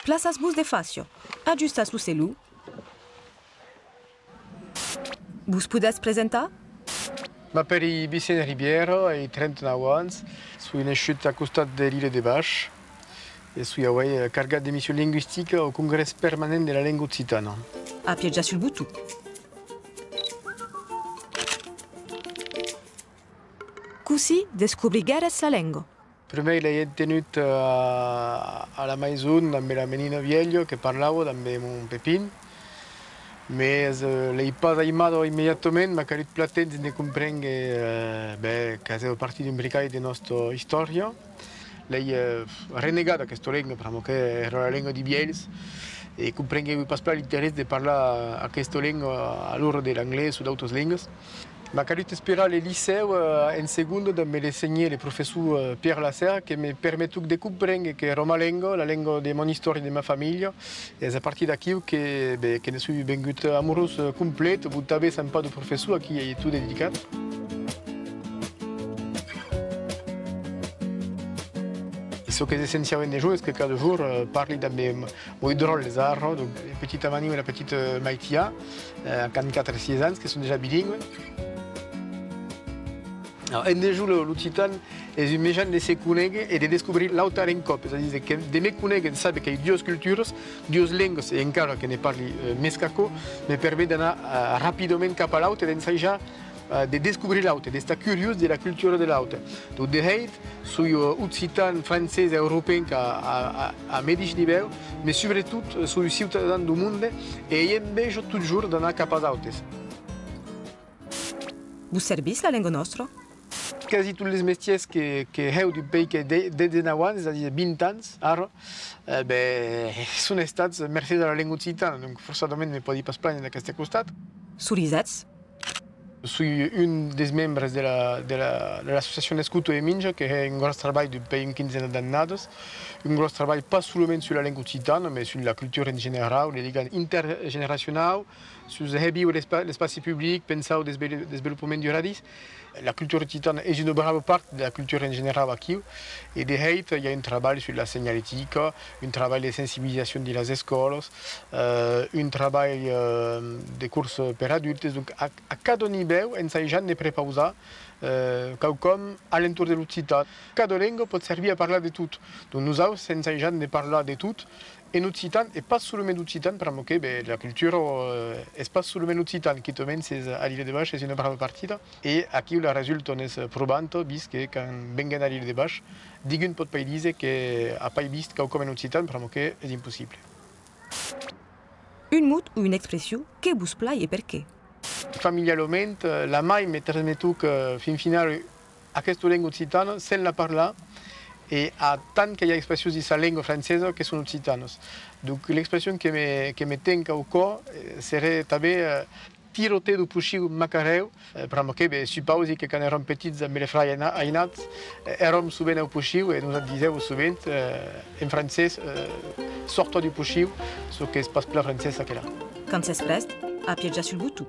Plaças-vos despacio. Ajustas o celu. Vos podes presentar? M'appelle Vicente Ribiero, e 39 anys. Suis nascut a costat de l'Île de Baix e suis cargat de missió lingüística au Congrés Permanent de la Lengua Occitana. Appieggia sul butù. Così descobrigueres la lingua. Prima l'he tenut a la maison amb la menina vieglio che parlavo, amb mon pepin. Mais l'he pas aimato immediatament, ma carit platens de comprendre che è parte imbricata della nostra storia. L'he renegata questa lingua perché era la lingua di Biels e comprendeva pas l'interesse di parlare a questa lingua all'ora dell'inglese o d'autres lingue. Ma carit ispirare al liceu in secondo da me l'insegnare il professore Pierre Lasserre che mi permette di comprendere che era la lingua di mia storia e della mia famiglia. E è a partire da qui che ne sono venuto amoroso completo, buttavo un po' di professore a cui è tutto dedicato. Ce qui est essentiel des jours, c'est que cada jour parle de mes drôles les arts, donc la petite Amani et la petite Maïtia, à 4-6 ans, qui sont déjà bilingues. Alors, un des jours, l'Occitan est une méchante de se connaître et de découvrir l'autre en cop. C'est-à-dire que de me connaître, savent qu'il y a deux cultures, deux langues, et encore que ne parle mescaco, me permet d'aller rapidement cap à l'autre et d'enseigner de découvrir l'autre, d'être curieux de la culture de l'autre. Donc, de fait, suis occitan, français et européen à médic niveau, mais surtout, suis citoyen du monde et j'embêche toujours d'aller cap à l'autre. Vous servez la langue nostra? Quasi tous les métiers que j'ai du pays que dès 19 ans, c'est-à-dire 20 ans, sont estats merci à la langue occitane. Donc, forcément, ne peux pas se plaindre de cette costat. Sorisets? Je suis un des membres de l'association Escuto e Minja, qui fait un gros travail depuis une quinzaine d'années. Un gros travail pas seulement sur la langue occitane, mais sur la culture en général, les liens intergénérationnels, sur l'espace public, penser au développement du radis. La culture occitane est une brave partie de la culture en général ici. Et de fait, il y a un travail sur la signalétique, un travail de sensibilisation dans les écoles, un travail de courses pour adultes. Donc, à cada niveau, enseignant ne prépare quelqu'un à l'entour de l'Occitane. Cada langue peut servir à parler de tout. Donc, nous avons enseignant de parler de tout. En Occitane, et pas seulement en Occitane, parce que la culture n'est pas seulement en Occitane, qui est à l'île de Baix, c'est une brave partie. Et ici, le résultat est probant, puisque quand venez à l'île de Baix, quelqu'un ne peut pas dire qu'il n'a pas vu quelque en Occitane, parce que c'est impossible. Un mot ou une expression que vous plaît et pourquoi? Familialement, la mère me transmet que, finalement, à cette langue occitane, sans la parler, et à tant qu'il y a expressions de sa langue française qui sont occitanes. Donc l'expression qui me tient au corps serait tiroter du puxiu macareu, parce que je suppose que quand éramos petits, mes frères Ainat, éramos souvent au puxiu et nous disions souvent en français, sortons du puxiu, ce qui se passe plus français que là. Quand c'est prest, appieggia sul butù.